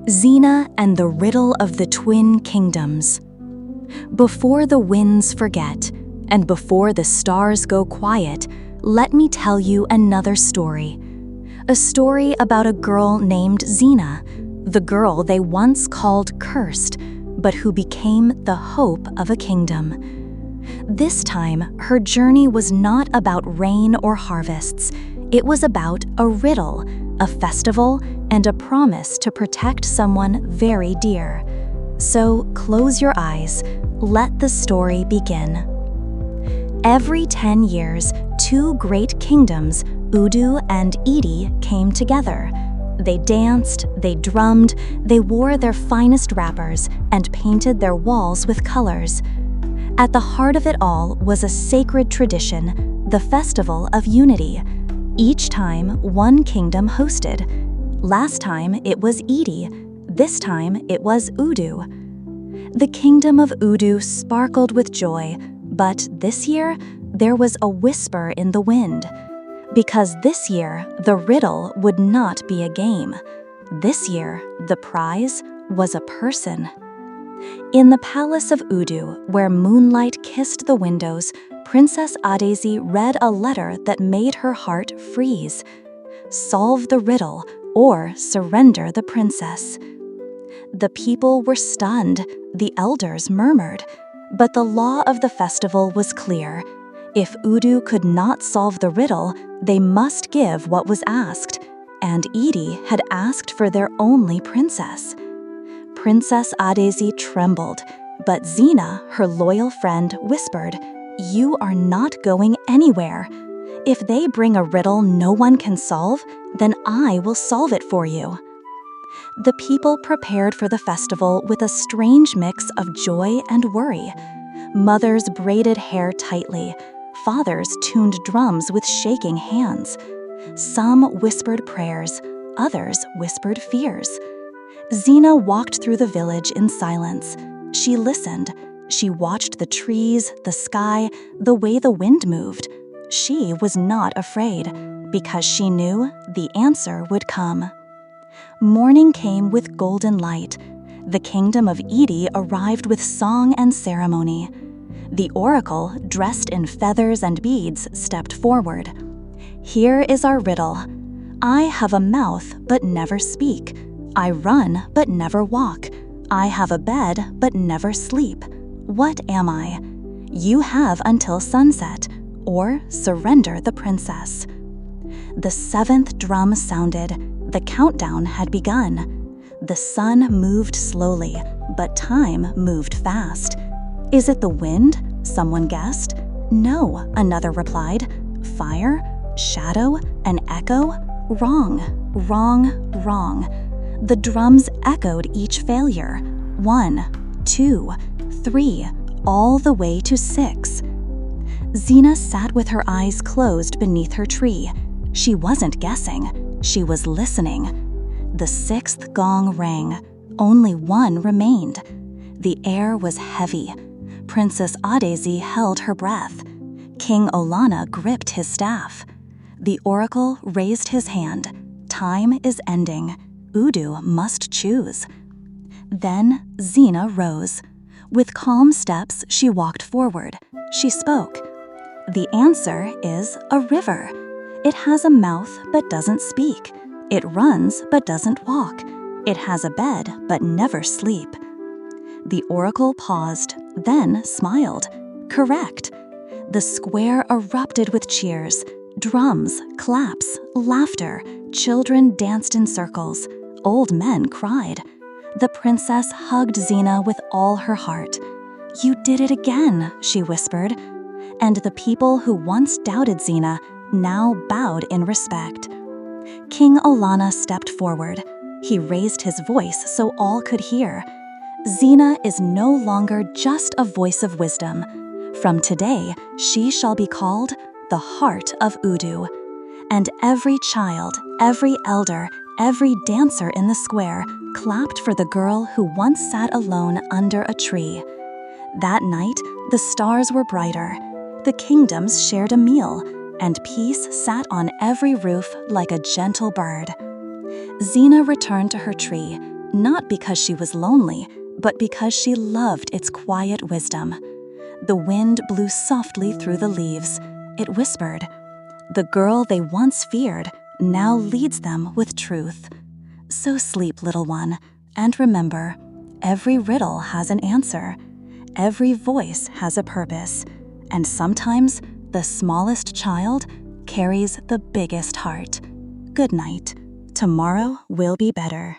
Zina and the Riddle of the Twin Kingdoms. Before the winds forget, and before the stars go quiet, let me tell you another story. A story about a girl named Zina, the girl they once called cursed, but who became the hope of a kingdom. This time, her journey was not about rain or harvests. It was about a riddle, a festival, and a promise to protect someone very dear. So close your eyes. Let the story begin. Every 10 years, two great kingdoms, Udu and Edi, came together. They danced, they drummed, they wore their finest wrappers, and painted their walls with colors. At the heart of it all was a sacred tradition, the Festival of Unity. Each time, one kingdom hosted. Last time, it was Edi. This time, it was Udu. The kingdom of Udu sparkled with joy, but this year, there was a whisper in the wind. Because this year, the riddle would not be a game. This year, the prize was a person. In the palace of Udu, where moonlight kissed the windows, Princess Adesi read a letter that made her heart freeze. Solve the riddle or surrender the princess. The people were stunned, the elders murmured, but the law of the festival was clear. If Udu could not solve the riddle, they must give what was asked, and Edi had asked for their only princess. Princess Adesi trembled, but Zina, her loyal friend, whispered, "You are not going anywhere. If they bring a riddle no one can solve, then I will solve it for you." The people prepared for the festival with a strange mix of joy and worry. Mothers braided hair tightly. Fathers tuned drums with shaking hands. Some whispered prayers, others whispered fears. Zina walked through the village in silence. She listened. She watched the trees, the sky, the way the wind moved. She was not afraid, because she knew the answer would come. Morning came with golden light. The kingdom of Edi arrived with song and ceremony. The oracle, dressed in feathers and beads, stepped forward. "Here is our riddle. I have a mouth but never speak. I run but never walk. I have a bed but never sleep. What am I? You have until sunset, or surrender the princess." The seventh drum sounded. The countdown had begun. The sun moved slowly, but time moved fast. "Is it the wind?" someone guessed. "No," another replied. "Fire? Shadow? An echo? Wrong, wrong, wrong." The drums echoed each failure. 1, 2, 3, all the way to 6. Zina sat with her eyes closed beneath her tree. She wasn't guessing. She was listening. The 6th gong rang. Only one remained. The air was heavy. Princess Adesi held her breath. King Olana gripped his staff. The oracle raised his hand. Time is ending. Udu must choose. Then Zina rose. With calm steps, she walked forward. She spoke. "The answer is a river. It has a mouth but doesn't speak. It runs but doesn't walk. It has a bed but never sleep." The oracle paused, then smiled. Correct. The square erupted with cheers. Drums, claps, laughter. Children danced in circles. Old men cried. The princess hugged Zina with all her heart. "You did it again," she whispered. And the people who once doubted Zina now bowed in respect. King Olana stepped forward. He raised his voice so all could hear. "Zina is no longer just a voice of wisdom. From today, she shall be called the Heart of Udu." And every child, every elder, every dancer in the square clapped for the girl who once sat alone under a tree. That night, the stars were brighter. The kingdoms shared a meal, and peace sat on every roof like a gentle bird. Zina returned to her tree, not because she was lonely, but because she loved its quiet wisdom. The wind blew softly through the leaves. It whispered, "The girl they once feared now leads them with truth." So sleep, little one, and remember, every riddle has an answer. Every voice has a purpose, and sometimes the smallest child carries the biggest heart. Good night. Tomorrow will be better.